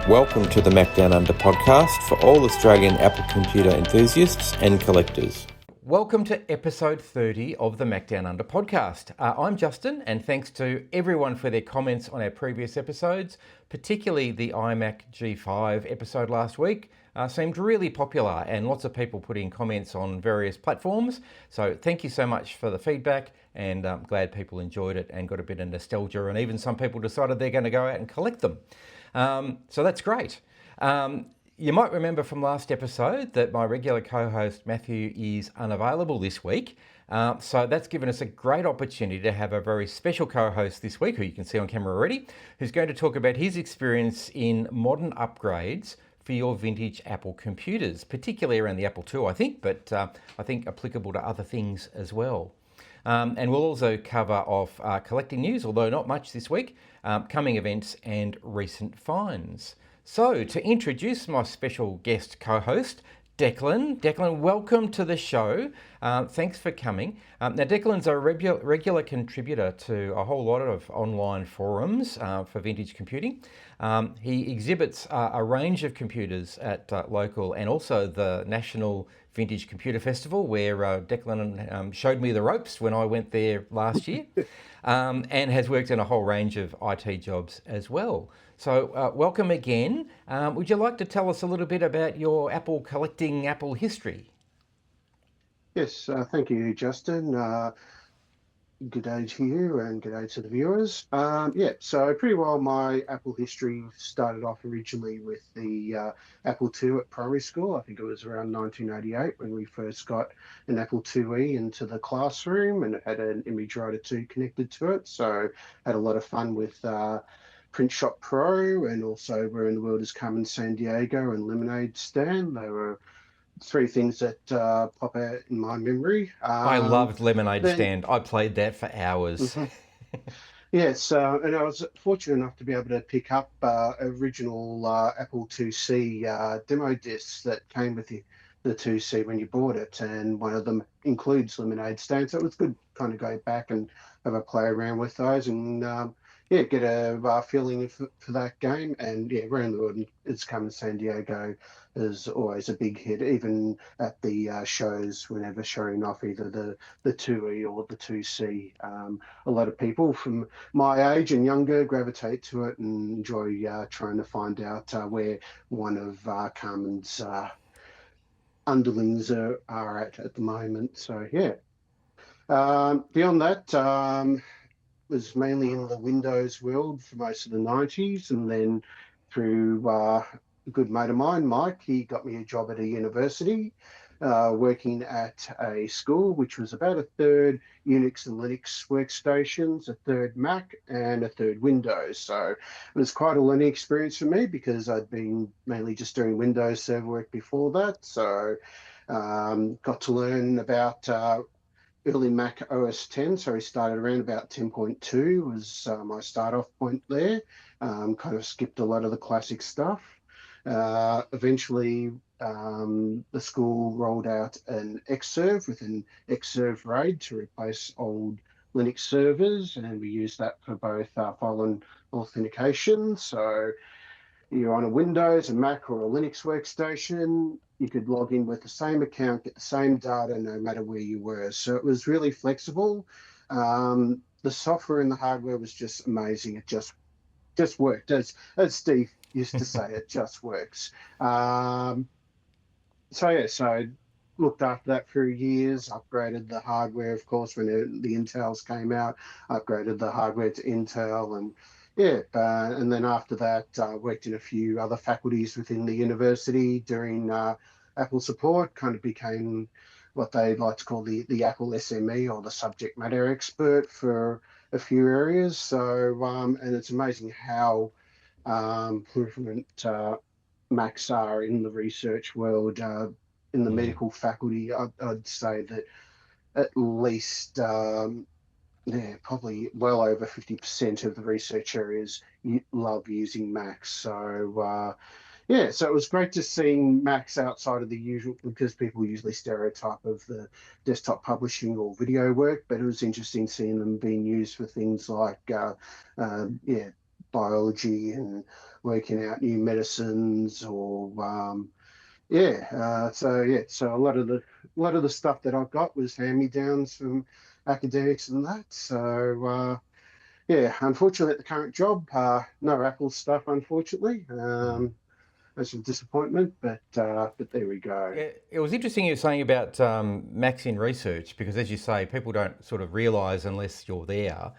Welcome to the Macdownunder Podcast for all Australian Apple computer enthusiasts and collectors. Welcome to episode 30 of the Macdownunder Podcast. I'm Justin, and thanks to everyone for their comments on our previous episodes, particularly the iMac G5 episode last week. Seemed really popular and lots of people putting comments on various platforms. So thank you so much for the feedback, and I'm glad people enjoyed it and got a bit of nostalgia, and even some people decided they're going to go out and collect them. So that's great. You might remember from last episode that my regular co-host Matthew is unavailable this week. So that's given us a great opportunity to have a very special co-host this week, who you can see on camera already, who's going to talk about his experience in modern upgrades for your vintage Apple computers, particularly around the Apple II, I think, but I think applicable to other things as well. And we'll also cover off collecting news, although not much this week, coming events and recent finds. So to introduce my special guest co-host, Declan. Declan, welcome to the show. Thanks for coming. Now, Declan's a regular contributor to a whole lot of online forums for vintage computing. He exhibits a range of computers at local and also the National Vintage Computer Festival, where Declan showed me the ropes when I went there last year, and has worked in a whole range of IT jobs as well. So welcome again. Would you like to tell us a little bit about your Apple collecting, Apple history? Yes, thank you, Justin. Good day to you and good day to the viewers. So pretty well my Apple history started off originally with the Apple II at primary school. I think it was around 1988 when we first got an Apple IIe into the classroom, and it had an Image Writer 2 connected to it. So had a lot of fun with Print Shop Pro, and also Where in the World is Carmen San Diego and Lemonade Stand. They were three things that pop out in my memory. I loved Lemonade Stand. I played that for hours. Yes, and I was fortunate enough to be able to pick up original Apple IIc demo discs that came with the 2C when you bought it, and one of them includes Lemonade Stand, so it was good to kind of go back and have a play around with those and get a feeling for that game. And Where in the World is Carmen San Diego is always a big hit, even at the shows whenever showing off either the 2E or the 2C. A lot of people from my age and younger gravitate to it and enjoy trying to find out where one of Carmen's underlings are at the moment. So beyond that, was mainly in the Windows world for most of the 90s, and then through a good mate of mine, Mike, he got me a job at a university, working at a school which was about a third Unix and Linux workstations, a third Mac, and a third Windows. So it was quite a learning experience for me because I'd been mainly just doing Windows server work before that. So got to learn about early Mac OS 10, so we started around about 10.2 was my start off point there. Kind of skipped a lot of the classic stuff. Eventually, the school rolled out an Xserve with an Xserve RAID to replace old Linux servers, and we used that for both file and authentication. So you're on a Windows, a Mac, or a Linux workstation, you could log in with the same account, get the same data, no matter where you were. So it was really flexible. The software and the hardware was just amazing. It just worked. As Steve used to say, it just works. So I looked after that for years, upgraded the hardware, of course, when the Intels came out, upgraded the hardware to Intel, and and then after that, worked in a few other faculties within the university doing Apple support, kind of became what they like to call the Apple SME, or the subject matter expert, for a few areas. So, and it's amazing how fluent Macs are in the research world. In the medical faculty, I'd say that at least probably well over 50% of the research areas love using Macs. So so it was great to see Macs outside of the usual, because people usually stereotype of the desktop publishing or video work, but it was interesting seeing them being used for things like biology and working out new medicines or so a lot of the stuff that I got was hand-me-downs from academics and that. So unfortunately, at the current job, no Apple stuff, unfortunately. That's a disappointment, but there we go. Yeah, it was interesting you were saying about Macs in research because, as you say, people don't sort of realise unless you're there.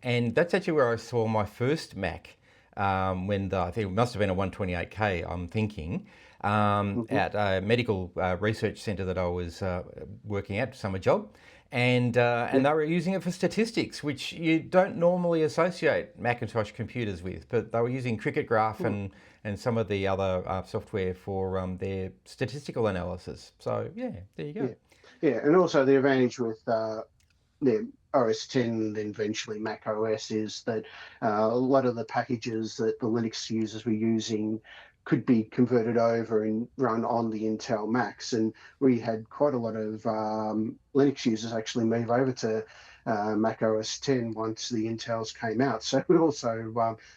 And that's actually where I saw my first Mac I think it must have been a 128K, I'm thinking, at a medical research centre that I was working at, summer job. And they were using it for statistics, which you don't normally associate Macintosh computers with, but they were using Cricket Graph and some of the other software for their statistical analysis. So yeah, there you go. Yeah, and also the advantage with the OS 10 and then eventually Mac OS is that a lot of the packages that the Linux users were using could be converted over and run on the Intel Macs. And we had quite a lot of Linux users actually move over to Mac OS 10 once the Intels came out. So it also,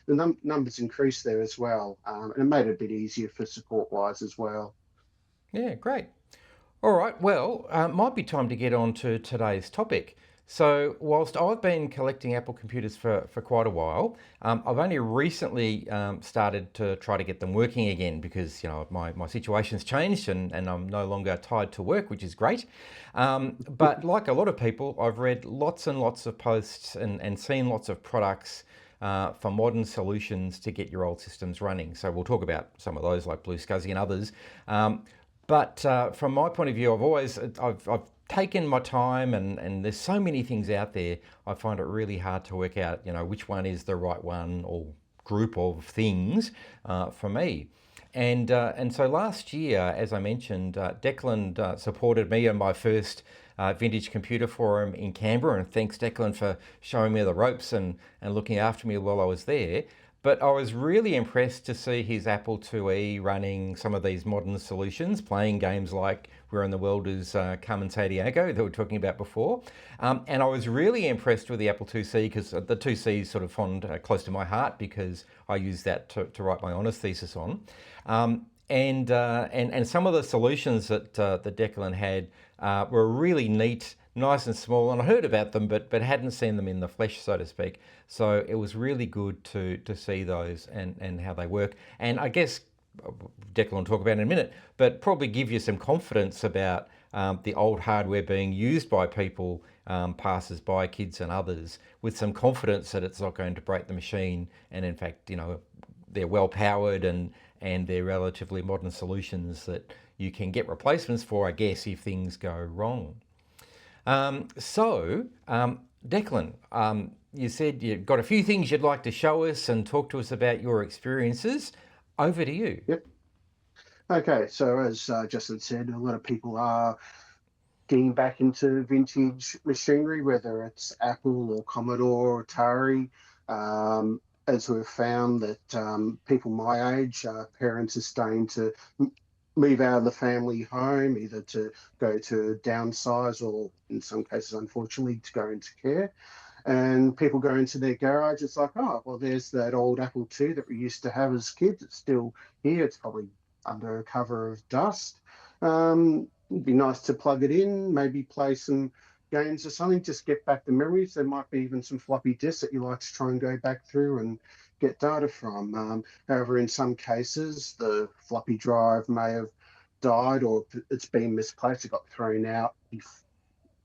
the numbers increased there as well. And it made it a bit easier for support-wise as well. Yeah, great. All right, well, might be time to get on to today's topic. So, whilst I've been collecting Apple computers for quite a while, I've only recently started to try to get them working again because, my situation's changed and I'm no longer tied to work, which is great. But like a lot of people, I've read lots and lots of posts and seen lots of products for modern solutions to get your old systems running. So, we'll talk about some of those like Blue SCSI and others. But from my point of view, I've taken my time and there's so many things out there, I find it really hard to work out, which one is the right one or group of things for me. And so last year, as I mentioned, Declan supported me on my first vintage computer forum in Canberra, and thanks Declan for showing me the ropes and looking after me while I was there. But I was really impressed to see his Apple IIe running some of these modern solutions, playing games like Where in the World is Carmen Sandiego that we were talking about before. And I was really impressed with the Apple IIc because the IIc is sort of close to my heart because I use that to write my honours thesis on. And some of the solutions that Declan had were really neat, nice and small, and I heard about them but hadn't seen them in the flesh, so to speak. So it was really good to see those and how they work. And I guess Declan will talk about it in a minute, but probably give you some confidence about the old hardware being used by people, passers-by, kids and others, with some confidence that it's not going to break the machine. And in fact, they're well powered and they're relatively modern solutions that you can get replacements for, I guess, if things go wrong. Declan, you said you've got a few things you'd like to show us and talk to us about your experiences. Over to you. Yep. Okay, so as Justin said, a lot of people are getting back into vintage machinery, whether it's Apple or Commodore or Atari. As we've found that people my age, parents are starting to move out of the family home, either to go to downsize or in some cases, unfortunately, to go into care. And people go into their garage, it's like, oh, well, there's that old Apple II that we used to have as kids. It's still here. It's probably under a cover of dust. It'd be nice to plug it in, maybe play some games or something, just get back the memories. There might be even some floppy disks that you like to try and go back through and get data from. However, in some cases, the floppy drive may have died or it's been misplaced. It got thrown out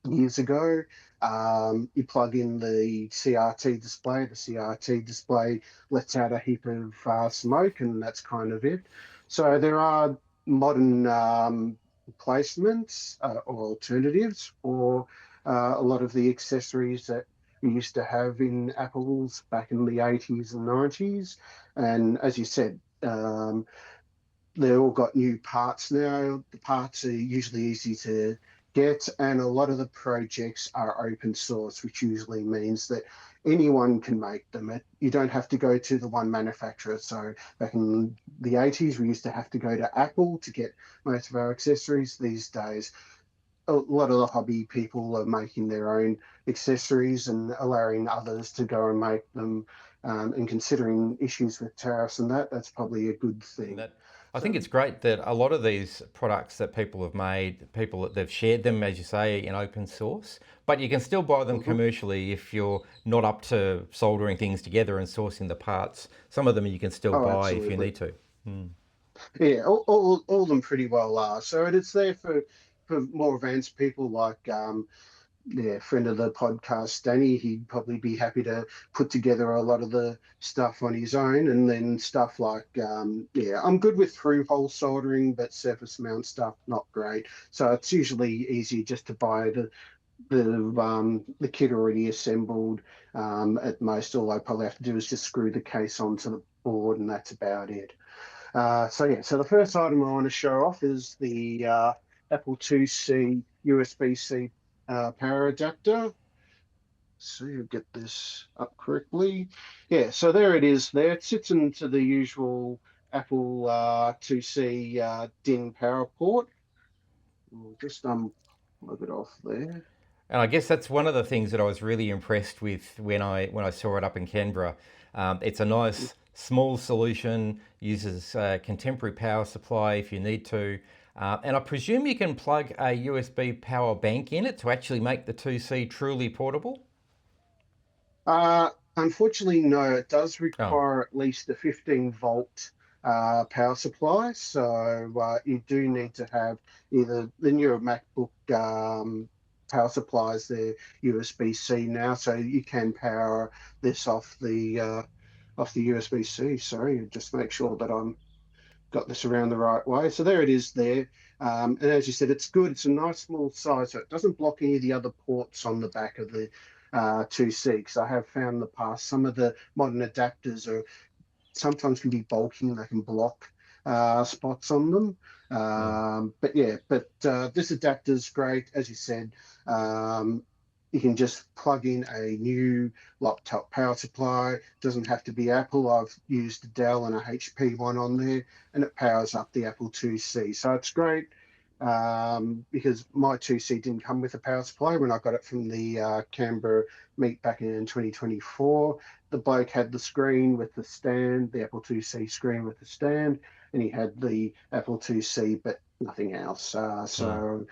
years ago. You plug in the CRT display. The CRT display lets out a heap of smoke, and that's kind of it. So there are modern replacements or alternatives for a lot of the accessories that we used to have in Apples back in the 80s and 90s. And as you said, they've all got new parts now. The parts are usually easy to get, and a lot of the projects are open source, which usually means that anyone can make them. You don't have to go to the one manufacturer. So back in the 80s, we used to have to go to Apple to get most of our accessories. These days, a lot of the hobby people are making their own accessories and allowing others to go and make them And considering issues with tariffs and that's probably a good thing. I think it's great that a lot of these products that people have made, people that they've shared them, as you say, in open source, but you can still buy them commercially if you're not up to soldering things together and sourcing the parts. Some of them you can still Oh, buy if you absolutely. need to. Yeah, all of them pretty well are. So it's there for more advanced people like yeah, friend of the podcast, Danny. He'd probably be happy to put together a lot of the stuff on his own, and then stuff like yeah, I'm good with through hole soldering, but surface mount stuff not great. So it's usually easier just to buy the kit already assembled. At most, all I probably have to do is just screw the case onto the board, and that's about it. So yeah, so the first item I want to show off is the Apple IIc USB-C power adapter. So you get this up correctly. Yeah, so there it is. There it sits into the usual Apple IIc DIN power port. We'll just plug it off there. And I guess that's one of the things that I was really impressed with when I saw it up in Canberra. It's a nice small solution, uses a contemporary power supply if you need to, and I presume you can plug a USB power bank in it to actually make the 2C truly portable. Unfortunately, no. It does Oh, require at least a 15-volt power supply. So you do need to have either the newer MacBook power supplies, they're USB-C now, so you can power this off the USB-C. Sorry, just make sure that I'm got this around the right way. So there it is there. And as you said, it's good. It's a nice small size, so it doesn't block any of the other ports on the back of the 2C. Because I have found in the past some of the modern adapters are sometimes can be bulky and they can block spots on them. But yeah, this adapter is great. As you said, you can just plug in a new laptop power supply. It doesn't have to be Apple. I've used a Dell and a HP one on there, and it powers up the Apple IIc. So it's great because my 2C didn't come with a power supply when I got it from the Canberra meet back in 2024. The bloke had the screen with the stand, the Apple IIc screen with the stand, and he had the Apple IIc, but nothing else. So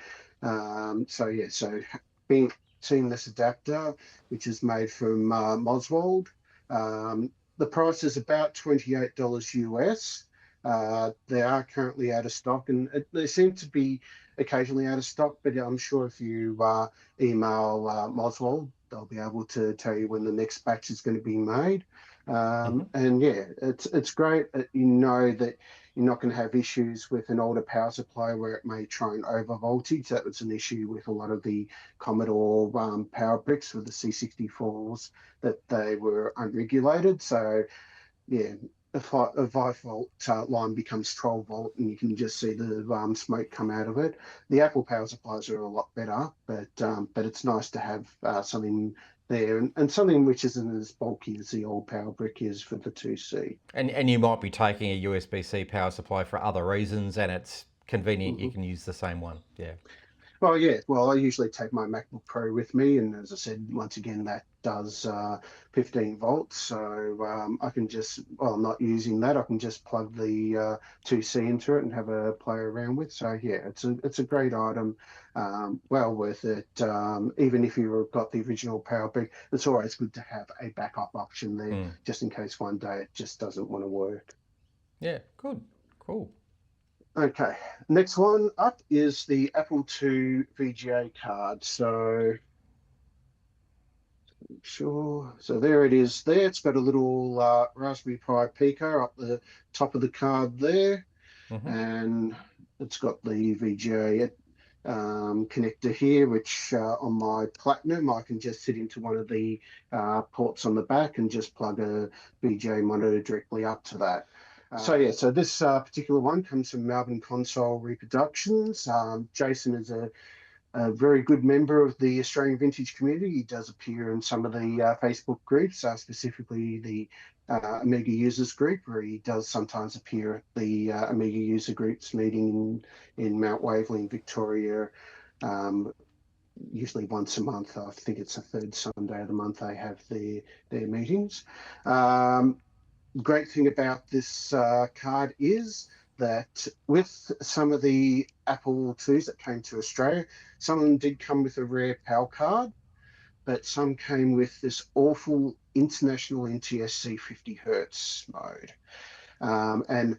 yeah, so being seeing this adapter, which is made from Moswald, the price is about $28 US. They are currently out of stock, and they seem to be occasionally out of stock. But I'm sure if you email Moswald, they'll be able to tell you when the next batch is going to be made. And yeah, it's great that you know that you're not going to have issues with an older power supply where it may try and over voltage. That was an issue with a lot of the Commodore power bricks with the C64s, that they were unregulated. So yeah, a 5-volt line becomes 12-volt, and you can just see the smoke come out of it. The Apple power supplies are a lot better, but it's nice to have something there, and something which isn't as bulky as the old power brick is for the 2C. and you might be taking a USB-C power supply for other reasons, and it's convenient you Mhm. can use the same one. Yeah. Well, yeah. Well, I usually take my MacBook Pro with me, and as I said, once again, that does 15 volts. So I can just, well, I'm not using that. I can just plug the 2C into it and have a play around with. So yeah, it's a great item, well worth it. Even if you've got the original power brick, it's always good to have a backup option there, just in case one day it just doesn't want to work. Yeah. Good. Cool. Okay, next one up is the Apple II VGA card. So, sure. So there it is there. It's got a little Raspberry Pi Pico up the top of the card there, hmm and it's got the VGA connector here, which on my Platinum, I can just sit into one of the ports on the back and just plug a VGA monitor directly up to that. So yeah, so this particular one comes from Melbourne Console Reproductions. Jason is a very good member of the Australian vintage community. He does appear in some of the Facebook groups, specifically the Amiga users group, where he does sometimes appear at the Amiga user groups meeting in Mount Waverley in Victoria, um, usually once a month. I think it's the third Sunday of the month they have their meetings. Um, Great thing about this card is that with some of the Apple IIs that came to Australia, some of them did come with a rare PAL card, but some came with this awful international NTSC 50 hertz mode. And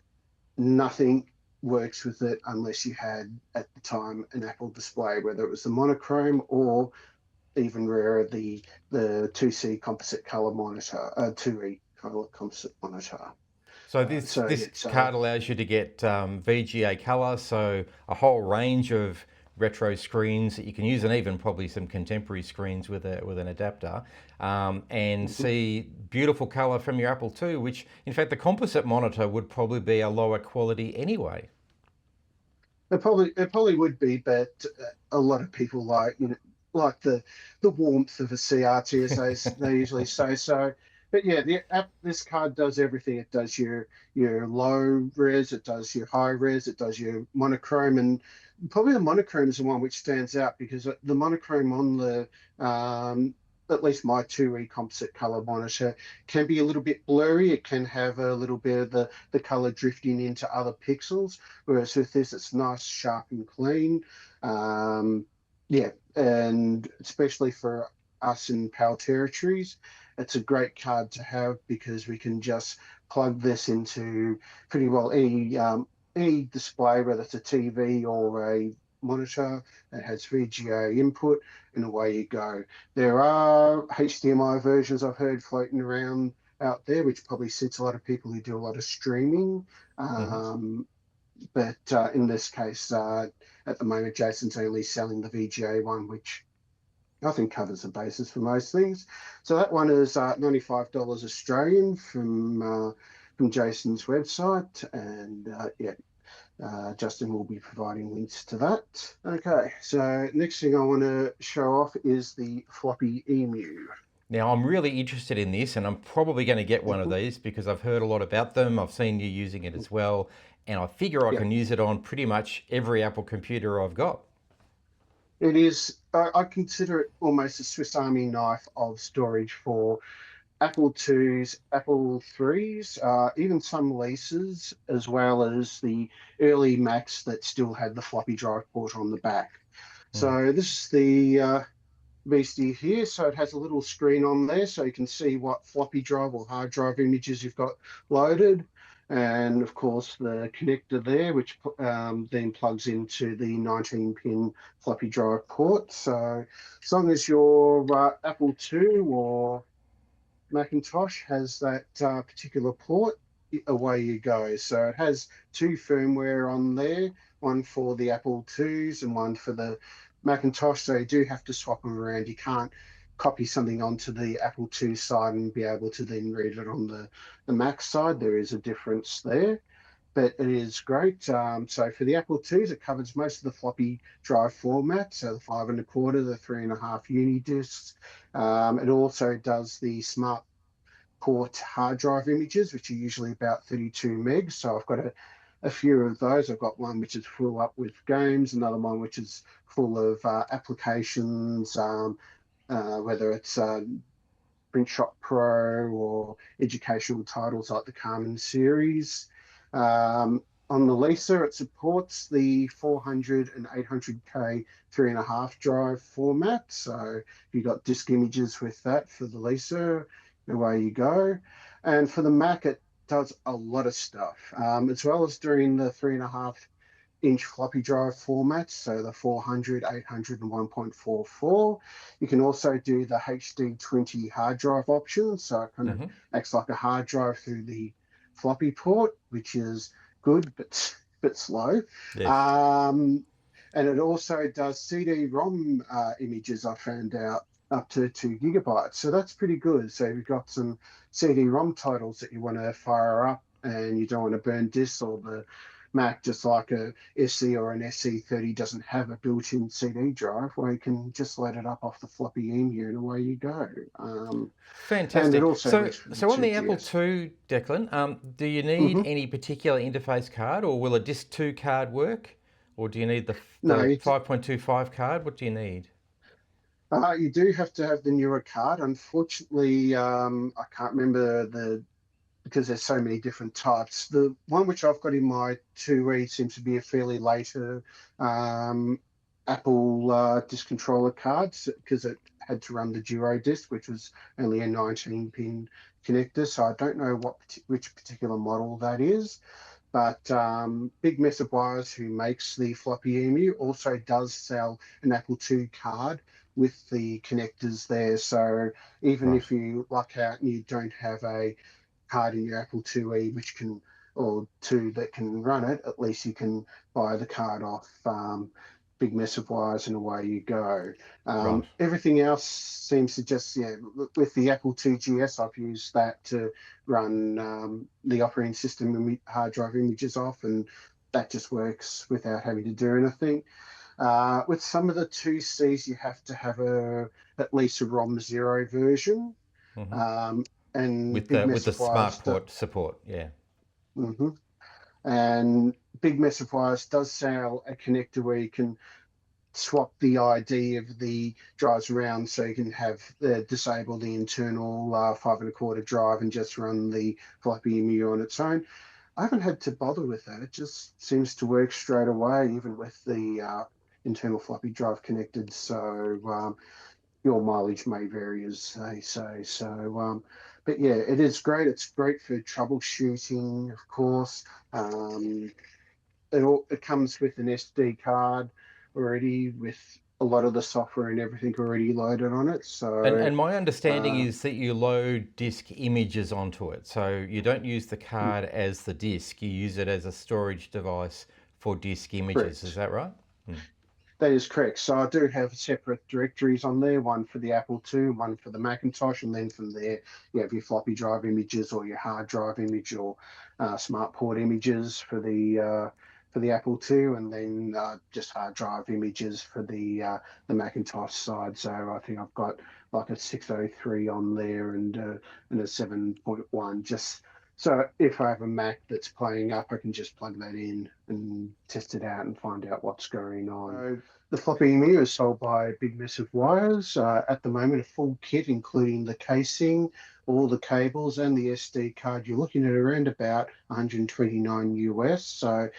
nothing works with it unless you had at the time an Apple display, whether it was the monochrome or even rarer the 2C composite color monitor, 2E color composite monitor. So this card allows you to get VGA color, so a whole range of retro screens that you can use, and even probably some contemporary screens with an adapter, and see beautiful color from your Apple II. Which, in fact, the composite monitor would probably be a lower quality anyway. It probably would be, but a lot of people like the warmth of a CRT, as they usually say. So, but yeah, this card does everything. It does your low res, it does your high res, it does your monochrome, and probably the monochrome is the one which stands out because the monochrome on at least my 2E composite color monitor can be a little bit blurry. It can have a little bit of the color drifting into other pixels, whereas with this, it's nice, sharp, and clean. Yeah, and especially for us in PAL territories, it's a great card to have because we can just plug this into pretty well any display, whether it's a TV or a monitor that has VGA input, and away you go. There are HDMI versions I've heard floating around out there, which probably suits a lot of people who do a lot of streaming. But in this case, at the moment, Jason's only selling the VGA one, which I think covers the basis for most things. So that one is $95 Australian from Jason's website, and Justin will be providing links to that. Okay, so next thing I want to show off is the floppy emu. Now, I'm really interested in this, and I'm probably going to get one of these because I've heard a lot about them. I've seen you using it as well, and I figure I can use it on pretty much every Apple computer I've got. It is, I consider it almost a Swiss Army knife of storage for Apple IIs, Apple IIIs, even some leases, as well as the early Macs that still had the floppy drive port on the back. So this is the beastie here. So it has a little screen on there so you can see what floppy drive or hard drive images you've got loaded. And of course the connector there, which then plugs into the 19-pin floppy drive port. So as long as your Apple II or Macintosh has that particular port, away you go. So it has two firmware on there, one for the Apple IIs and one for the Macintosh. So you do have to swap them around. You can't copy something onto the Apple II side and be able to then read it on the Mac side. There is a difference there, but it is great. So for the Apple IIs, it covers most of the floppy drive format, so the 5 1/4, the 3.5 uni discs. It also does the smart port hard drive images, which are usually about 32 megs. So I've got a few of those. I've got one which is full up with games, another one which is full of applications, whether it's Printshot Pro or educational titles like the Carmen series. On the Lisa, it supports the 400 and 800K 3.5 drive format. So if you've got disk images with that for the Lisa, away you go. And for the Mac, it does a lot of stuff, as well as doing the 3.5-inch floppy drive formats, so the 400, 800, and 1.44. You can also do the HD20 hard drive option, so it kind of acts like a hard drive through the floppy port, which is good but slow. Yes. And it also does CD-ROM images, I found out, up to 2 gigabytes. So that's pretty good. So if you've got some CD-ROM titles that you want to fire up and you don't want to burn disks, or the Mac, just like a SE or an SE30, doesn't have a built-in CD drive, well, you can just load it up off the floppy emu and away you go. Fantastic. And it also so on the Apple II, Declan, do you need any particular interface card, or will a Disk 2 card work? Or do you need the 5.25 card? What do you need? You do have to have the newer card. Unfortunately, I can't remember because there's so many different types. The one which I've got in my 2E seems to be a fairly later um, Apple disk controller card because it had to run the Duo disk, which was only a 19-pin connector. So I don't know which particular model that is. But Big Mess of Wires, who makes the floppy emu, also does sell an Apple II card with the connectors there. So even Right. if you luck out and you don't have a card in your Apple IIe which can or two that can run it, at least you can buy the card off Big Mess of Wires and away you go. Right. Everything else seems to just, yeah, with the Apple II GS, I've used that to run the operating system hard drive images off, and that just works without having to do anything. With some of the 2Cs, you have to have at least a ROM zero version. Hmm. Um, and With Big the Mess of smart Wires, port support, yeah. mhm. And Big Mess of Wires does sell a connector where you can swap the ID of the drives around, so you can have disable the internal 5 1/4 drive and just run the floppy EMU on its own. I haven't had to bother with that. It just seems to work straight away, even with the internal floppy drive connected. So your mileage may vary, as they say. So, but yeah, it is great. It's great for troubleshooting, of course. Um, it comes with an SD card already, with a lot of the software and everything already loaded on it. So, And my understanding uh, is that you load disk images onto it. So you don't use the card as the disk, you use it as a storage device for disk images. Is correct. that right? That is correct. So I do have separate directories on there, one for the Apple II, one for the Macintosh, and then from there you have your floppy drive images or your hard drive image or smart port images for the Apple II, and then just hard drive images for the Macintosh side. So I think I've got like a 603 on there and a 7.1 just so if I have a Mac that's playing up, I can just plug that in and test it out and find out what's going on. So the floppy EMU is sold by Big Mess of Wires. At the moment, a full kit, including the casing, all the cables, and the SD card. You're looking at around about 129 US. So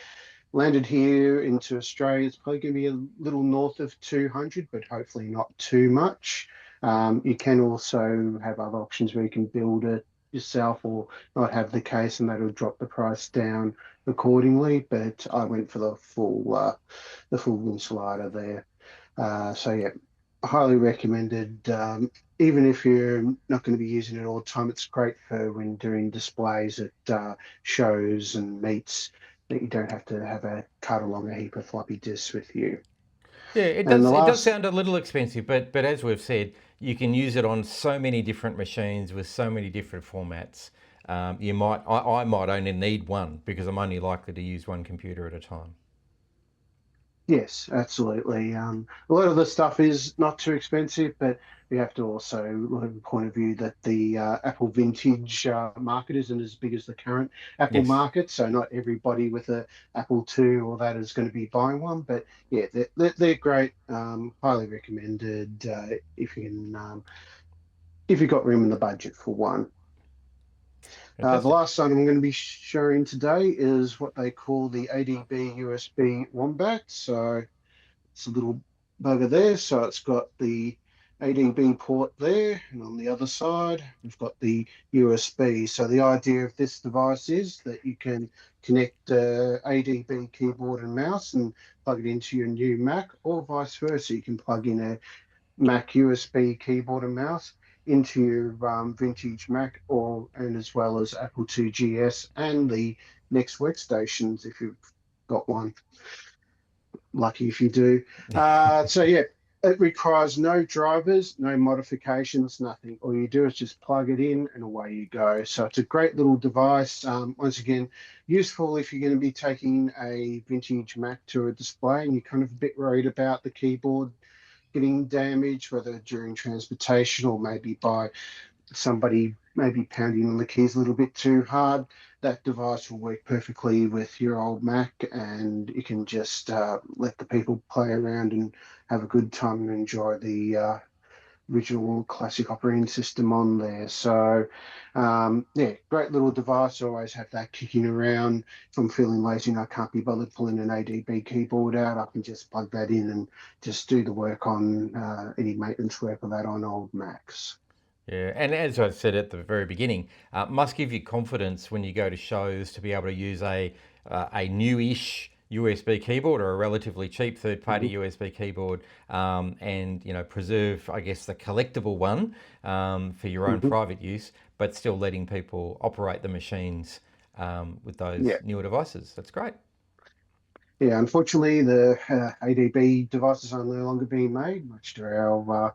landed here into Australia, it's probably going to be a little north of 200, but hopefully not too much. You can also have other options where you can build it yourself or not have the case, and that'll drop the price down accordingly. But I went for the full insulator there. So yeah, highly recommended. Even if you're not going to be using it all the time, it's great for when doing displays at shows and meets that you don't have to have a cart along a heap of floppy disks with you. Yeah, And the it does last, sound a little expensive, but as we've said, you can use it on so many different machines with so many different formats. I might only need one because I'm only likely to use one computer at a time. yes, absolutely. A lot of the stuff is not too expensive, but we have to also look at the point of view that the Apple vintage market isn't as big as the current Apple Yes. market. So not everybody with a Apple II or that is going to be buying one. But yeah, they're great. Highly recommended if you can, if you've got room in the budget for one. The Fantastic. last one I'm going to be showing today is what they call the ADB USB Wombat. So it's a little bugger there. So it's got the ADB port there, and on the other side, we've got the USB. So the idea of this device is that you can connect ADB keyboard and mouse and plug it into your new Mac, or vice versa. You can plug in a Mac USB keyboard and mouse into your vintage Mac, or and as well as Apple II GS and the next workstations if you've got one. Lucky if you do. So yeah, it requires no drivers, no modifications, nothing. All you do is just plug it in and away you go. So it's a great little device. Once again, useful if you're going to be taking a vintage Mac to a display and you're kind of a bit worried about the keyboard getting damaged, whether during transportation or maybe by somebody maybe pounding on the keys a little bit too hard. That device will work perfectly with your old Mac, and you can just let the people play around and have a good time and enjoy original classic operating system on there. So, yeah, great little device. Always have that kicking around. If I'm feeling lazy and I can't be bothered pulling an ADB keyboard out, I can just plug that in and just do the work on any maintenance work of that on old Macs. Yeah, and as I said at the very beginning, must give you confidence when you go to shows to be able to use a newish USB keyboard or a relatively cheap third-party USB keyboard, and preserve, I guess, the collectible one for your own private use, but still letting people operate the machines with those Yeah. newer devices. That's great. Yeah, unfortunately, the ADB devices are no longer being made, much to our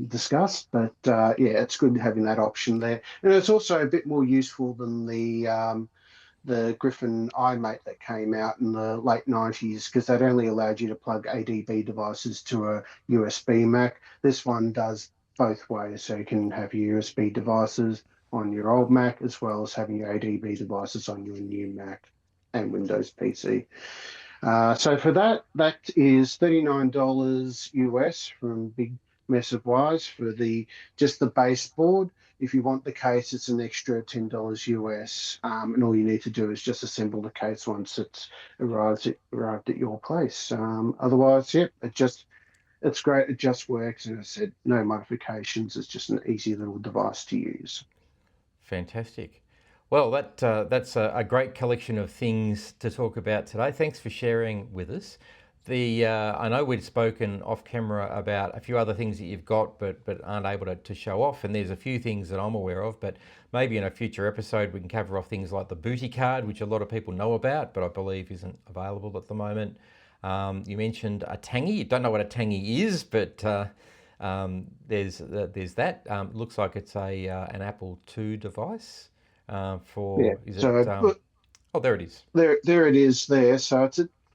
disgust. But yeah, it's good having that option there, and it's also a bit more useful than the Griffin iMate that came out in the late 90s, because that only allowed you to plug ADB devices to a USB Mac. This one does both ways, so you can have your USB devices on your old Mac as well as having your ADB devices on your new Mac and Windows PC. So for that is $39 US from Big Mess of Wires for just the baseboard. If you want the case, it's an extra $10 US, and all you need to do is just assemble the case once it's arrived at your place. Otherwise, yep, it's great. It just works, and I said no modifications. It's just an easy little device to use. Fantastic. Well, that's a great collection of things to talk about today. Thanks for sharing with us. I know we'd spoken off camera about a few other things that you've got, but aren't able to show off. And there's a few things that I'm aware of, but maybe in a future episode we can cover off things like the booty card, which a lot of people know about, but I believe isn't available at the moment. You mentioned a Tangy. You don't know what a Tangy is, but there's that. Looks like it's an Apple II device. Yeah. Oh, there it is. There it is there. So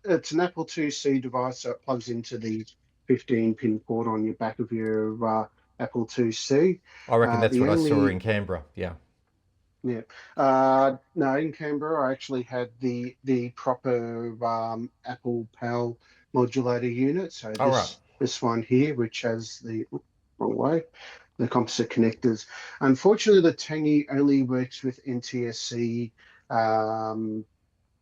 it's an Apple IIc device, so it plugs into the 15-pin port on your back of your Apple IIc. I reckon that's what I saw in Canberra. Yeah. Yeah. No, in Canberra, I actually had the proper Apple PAL modulator unit. So this one here, which has wrong way, the composite connectors. Unfortunately, the Tangy only works with NTSC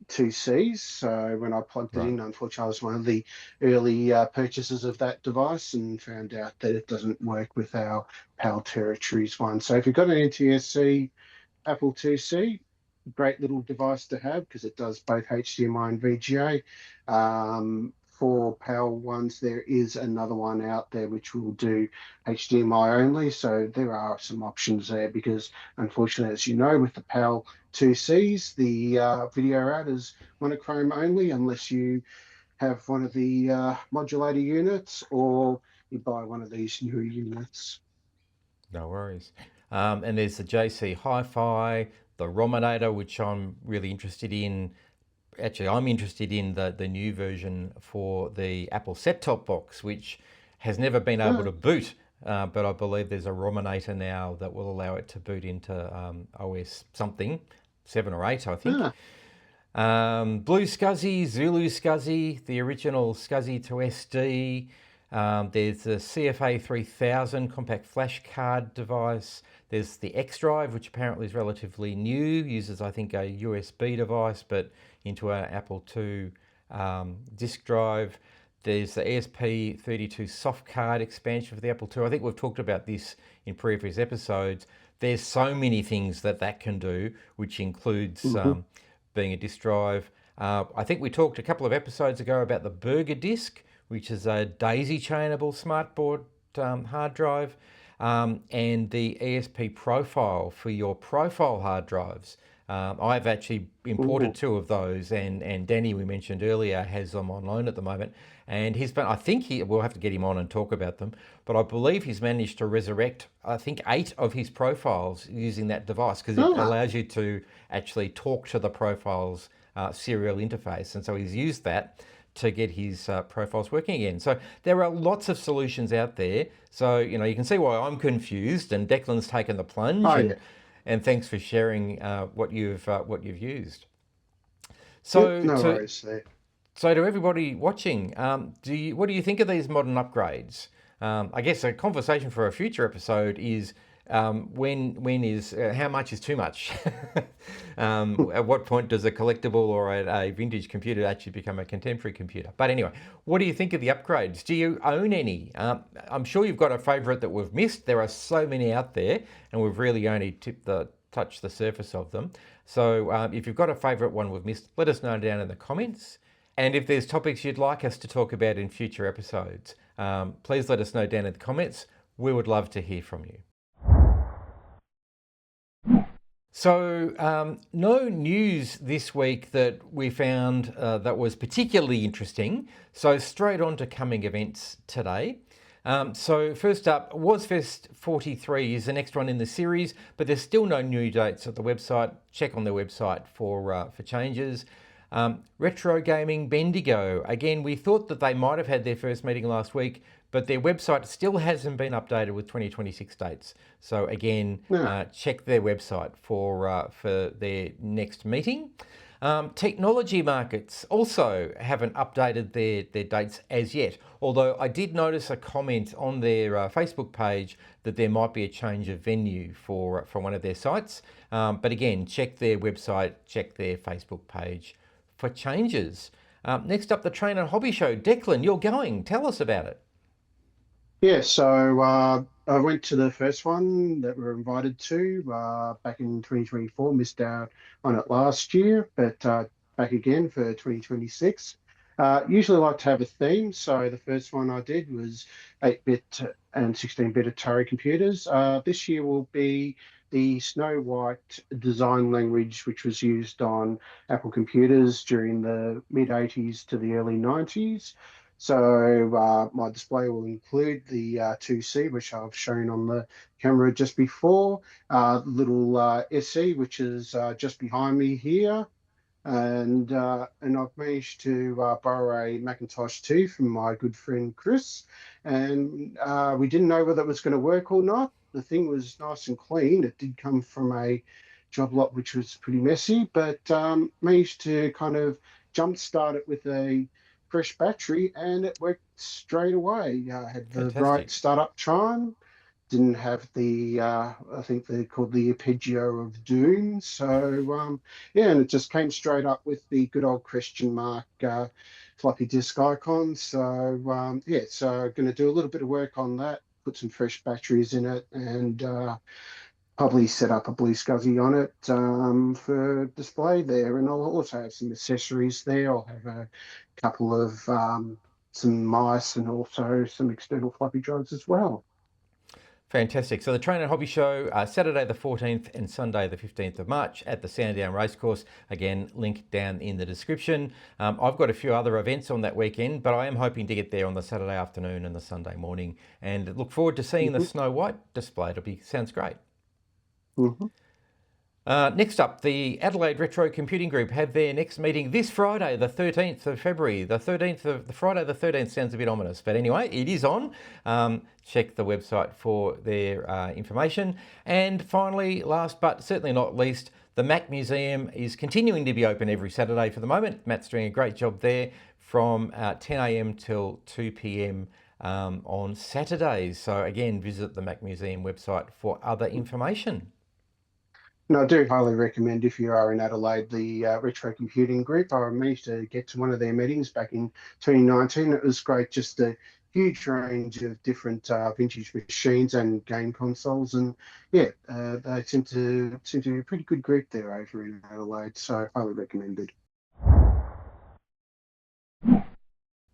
2Cs. So when I plugged it in, unfortunately, I was one of the early purchasers of that device and found out that it doesn't work with our PAL Territories one. So if you've got an NTSC Apple IIc, great little device to have because it does both HDMI and VGA. For PAL ones, there is another one out there which will do HDMI only. So there are some options there because, unfortunately, as you know, with the PAL 2Cs, the video out is monochrome only unless you have one of the modulator units or you buy one of these newer units. No worries. And there's the JC Hi-Fi, the Rominator, which I'm really interested in. Actually, I'm interested in the new version for the Apple set-top box, which has never been able to boot, but I believe there's a Rominator now that will allow it to boot into OS something, 7 or 8, I think. Blue SCSI, Zulu SCSI, the original SCSI to SD. There's the CFA 3000 compact flash card device. There's the X Drive, which apparently is relatively new, uses, I think, a USB device, but into an Apple II disk drive. There's the ESP32 soft card expansion for the Apple II. I think we've talked about this in previous episodes. There's so many things that can do, which includes being a disk drive. I think we talked a couple of episodes ago about the Burger Disk, which is a daisy chainable smartboard hard drive, and the ESP Profile for your profile hard drives. I've actually imported 2 of those, and Danny, we mentioned earlier, has them on loan at the moment. And I think we'll have to get him on and talk about them, but I believe he's managed to resurrect, I think, 8 of his profiles using that device because it allows you to actually talk to the profile's serial interface. And so he's used that to get his profiles working again. So there are lots of solutions out there. So, you can see why I'm confused, and Declan's taken the plunge. And thanks for sharing what you've used. So, no worries there. So to everybody watching, what do you think of these modern upgrades? I guess a conversation for a future episode is when is how much is too much? At what point does a collectible or a vintage computer actually become a contemporary computer? But anyway, what do you think of the upgrades? Do you own any? I'm sure you've got a favourite that we've missed. There are so many out there, and we've really only touched the surface of them. So if you've got a favourite one we've missed, let us know down in the comments. And if there's topics you'd like us to talk about in future episodes, please let us know down in the comments. We would love to hear from you. So no news this week that we found that was particularly interesting. So straight on to coming events today. So first up, WasFest 43 is the next one in the series, but there's still no new dates at the website. Check on their website for changes. Retro Gaming Bendigo. Again, we thought that they might have had their first meeting last week, but their website still hasn't been updated with 2026 dates. So again, check their website for their next meeting. Technology Markets also haven't updated their dates as yet, although I did notice a comment on their Facebook page that there might be a change of venue for one of their sites. But again, check their website, check their Facebook page for changes. Next up, the Train and Hobby Show. Declan, you're going. Tell us about it. Yeah, so I went to the first one that we were invited to back in 2024, missed out on it last year, but back again for 2026. Usually like to have a theme, so the first one I did was 8-bit and 16-bit Atari computers. This year will be the Snow White design language, which was used on Apple computers during the mid-80s to the early 90s. So my display will include the 2C, which I've shown on the camera just before, little SE, which is just behind me here, and I've managed to borrow a Macintosh 2 from my good friend Chris, and we didn't know whether it was going to work or not. The thing was nice and clean. It did come from a job lot which was pretty messy, but managed to kind of jumpstart it with a fresh battery, and it worked straight away. I had the right startup time, didn't have the I think they're called the arpeggio of doom. So yeah, and it just came straight up with the good old question mark floppy disk icon. So yeah, so going to do a little bit of work on that, put some fresh batteries in it, and probably set up a blue SCSI on it for display there. And I'll also have some accessories there. I'll have a couple of some mice and also some external floppy drives as well. Fantastic. So the Train and Hobby Show, Saturday the 14th and Sunday the 15th of March at the Sandown Racecourse. Again, link down in the description. I've got a few other events on that weekend, but I am hoping to get there on the Saturday afternoon and the Sunday morning, and look forward to seeing the Snow White display. Sounds great. Next up, the Adelaide Retro Computing Group have their next meeting this Friday, the 13th of February. Friday the 13th sounds a bit ominous, but anyway, it is on. Check the website for their information. And finally, last but certainly not least, the Mac Museum is continuing to be open every Saturday for the moment. Matt's doing a great job there from 10 a.m. till 2 p.m. On Saturdays. So again, visit the Mac Museum website for other information. No, I do highly recommend, if you are in Adelaide, the Retro Computing Group. I managed to get to one of their meetings back in 2019. It was great, just a huge range of different vintage machines and game consoles. And yeah, they seem to be a pretty good group there over in Adelaide. So highly recommended.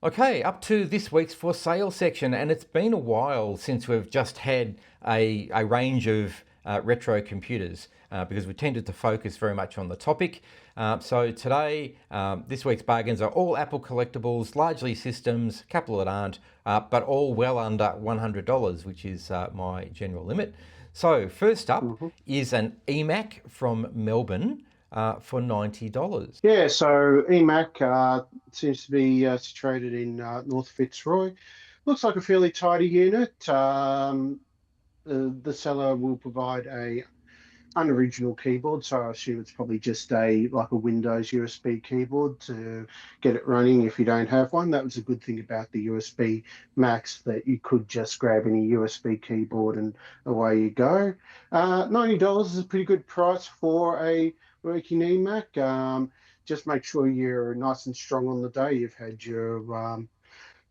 Okay, up to this week's for sale section, and it's been a while since we've just had a range of retro computers because we tended to focus very much on the topic. So today, this week's bargains are all Apple collectibles, largely systems, a couple that aren't, but all well under $100, which is my general limit. So first up is an eMac from Melbourne for $90. Yeah, so eMac seems to be situated in North Fitzroy. Looks like a fairly tidy unit. The seller will provide a unoriginal keyboard, so I assume it's probably just a Windows USB keyboard to get it running if you don't have one. That was a good thing about the USB Macs, that you could just grab any USB keyboard and away you go. $90 is a pretty good price for a working eMac. Just make sure you're nice and strong on the day. You've had your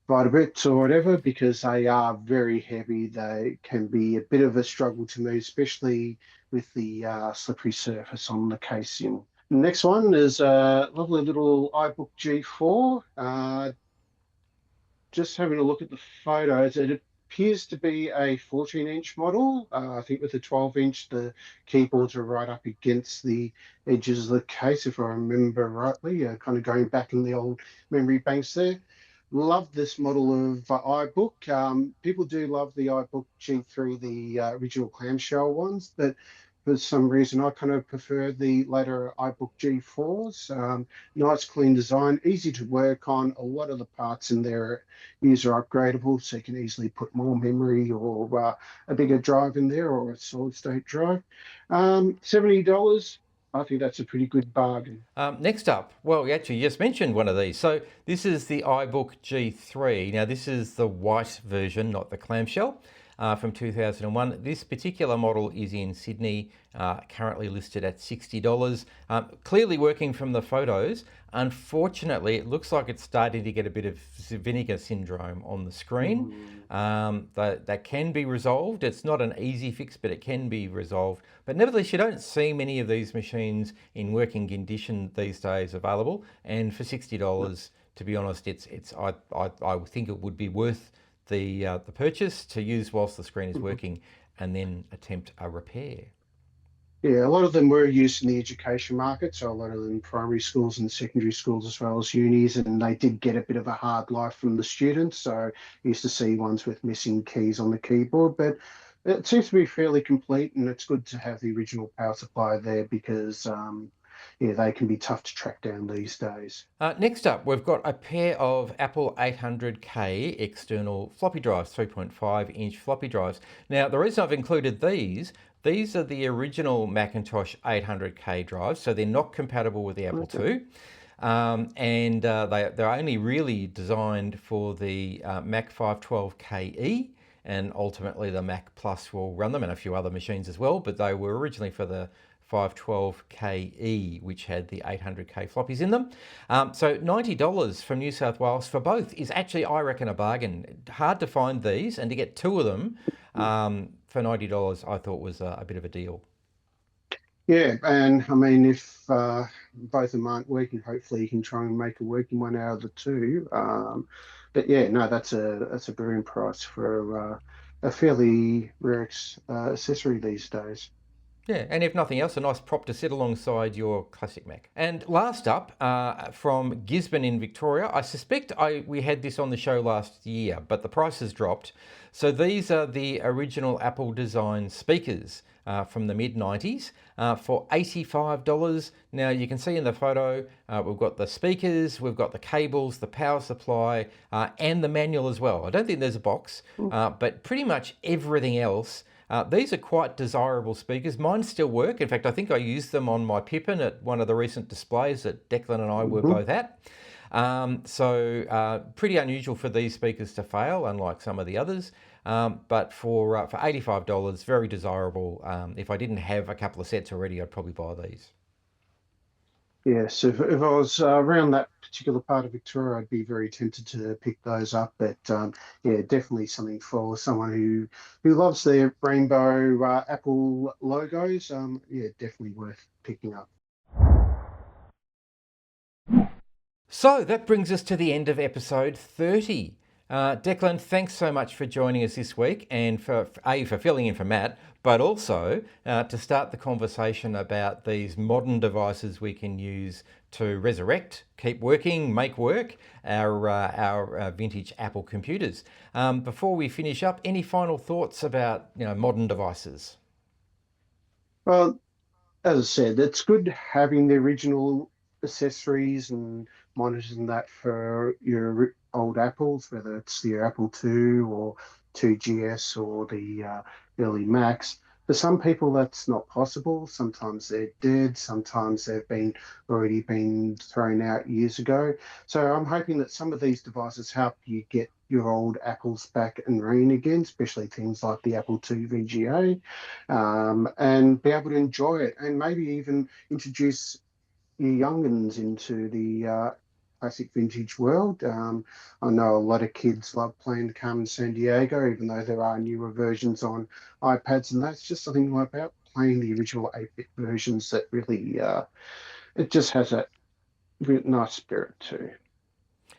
Vitabits or whatever, because they are very heavy. They can be a bit of a struggle to move, especially with the slippery surface on the casing. The next one is a lovely little iBook G4. Just having a look at the photos, it appears to be a 14-inch model. I think with the 12-inch, the keyboards are right up against the edges of the case, if I remember rightly, kind of going back in the old memory banks there. Love this model of iBook. People do love the iBook G3, the original clamshell ones, but for some reason I kind of prefer the later iBook G4s. Nice clean design, easy to work on. A lot of the parts in there are user upgradable, so you can easily put more memory or a bigger drive in there, or a solid state drive. $70. I think that's a pretty good bargain. Next up, well, we actually just mentioned one of these. So this is the iBook G3. Now this is the white version, not the clamshell, from 2001. This particular model is in Sydney, currently listed at $60. Clearly working from the photos. Unfortunately, it looks like it's starting to get a bit of vinegar syndrome on the screen. That can be resolved. It's not an easy fix, but it can be resolved. But nevertheless, you don't see many of these machines in working condition these days available. And for $60, to be honest, I think it would be worth the purchase to use whilst the screen is working, and then attempt a repair. Yeah, a lot of them were used in the education market, so a lot of them primary schools and secondary schools as well as unis, and they did get a bit of a hard life from the students. So you used to see ones with missing keys on the keyboard, but it seems to be fairly complete, and it's good to have the original power supply there, because yeah, they can be tough to track down these days. Next up, we've got a pair of Apple 800K external floppy drives, 3.5-inch floppy drives. Now, the reason I've included these are the original Macintosh 800K drives, so they're not compatible with the Apple II. And they're only really designed for the Mac 512KE, and ultimately the Mac Plus will run them, and a few other machines as well, but they were originally for the 512KE, which had the 800K floppies in them. So $90 from New South Wales for both is actually, I reckon, a bargain. Hard to find these, and to get two of them for $90 I thought was a bit of a deal. Yeah, and I mean, if both of them aren't working, hopefully you can try and make a working one out of the two. But yeah, no, that's a brilliant price for a fairly rare accessory these days. Yeah, and if nothing else, a nice prop to sit alongside your classic Mac. And last up, from Gisborne in Victoria, I suspect we had this on the show last year, but the price has dropped. So these are the original Apple design speakers from the mid-90s for $85. Now you can see in the photo, we've got the speakers, we've got the cables, the power supply, and the manual as well. I don't think there's a box, but pretty much everything else. These are quite desirable speakers. Mine still work. In fact, I think I used them on my Pippin at one of the recent displays that Declan and I were both at. So pretty unusual for these speakers to fail, unlike some of the others. But for $85, very desirable. If I didn't have a couple of sets already, I'd probably buy these. Yes, if I was around that particular part of Victoria, I'd be very tempted to pick those up. But yeah, definitely something for someone who loves their rainbow Apple logos. Yeah, definitely worth picking up. So that brings us to the end of episode 30. Declan, thanks so much for joining us this week, and for filling in for Matt, but also to start the conversation about these modern devices we can use to resurrect, keep working, make work our vintage Apple computers. Before we finish up, any final thoughts about modern devices? Well, as I said, it's good having the original accessories and monitors and that for your old Apples, whether it's the Apple II or 2GS or the early Macs. For some people, that's not possible. Sometimes they're dead. Sometimes already been thrown out years ago. So I'm hoping that some of these devices help you get your old apples back and running again, especially things like the Apple II VGA, and be able to enjoy it, and maybe even introduce your young'uns into the classic vintage world. I know a lot of kids love playing Carmen San Diego, even though there are newer versions on iPads, and that's just something about playing the original 8-bit versions that really, it just has a nice spirit too.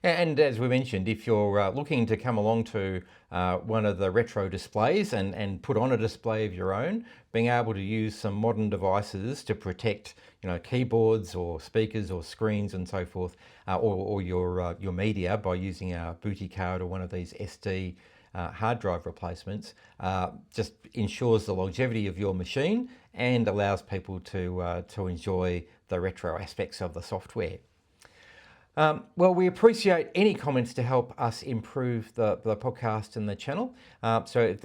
And as we mentioned, if you're looking to come along to one of the retro displays and put on a display of your own, being able to use some modern devices to protect, keyboards or speakers or screens and so forth, or your media by using a booty card or one of these SD hard drive replacements, just ensures the longevity of your machine and allows people to enjoy the retro aspects of the software. Well, we appreciate any comments to help us improve the podcast and the channel. So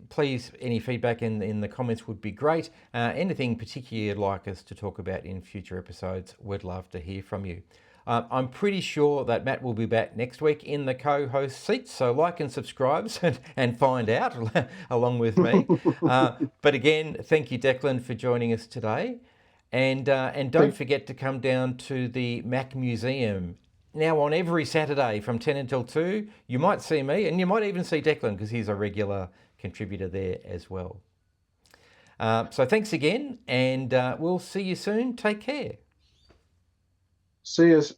please, any feedback in the comments would be great. Anything particularly you'd like us to talk about in future episodes, we'd love to hear from you. I'm pretty sure that Matt will be back next week in the co-host seat, so like and subscribe and find out along with me. But again, thank you, Declan, for joining us today. And don't forget to come down to the Mac Museum. Now on every Saturday from 10 until 2, you might see me and you might even see Declan because he's a regular contributor there as well. So thanks again, and we'll see you soon. Take care. See us.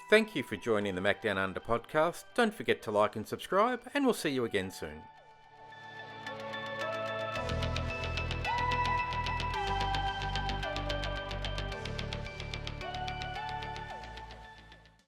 Thank you for joining the Macdownunder Podcast. Don't forget to like and subscribe, and we'll see you again soon.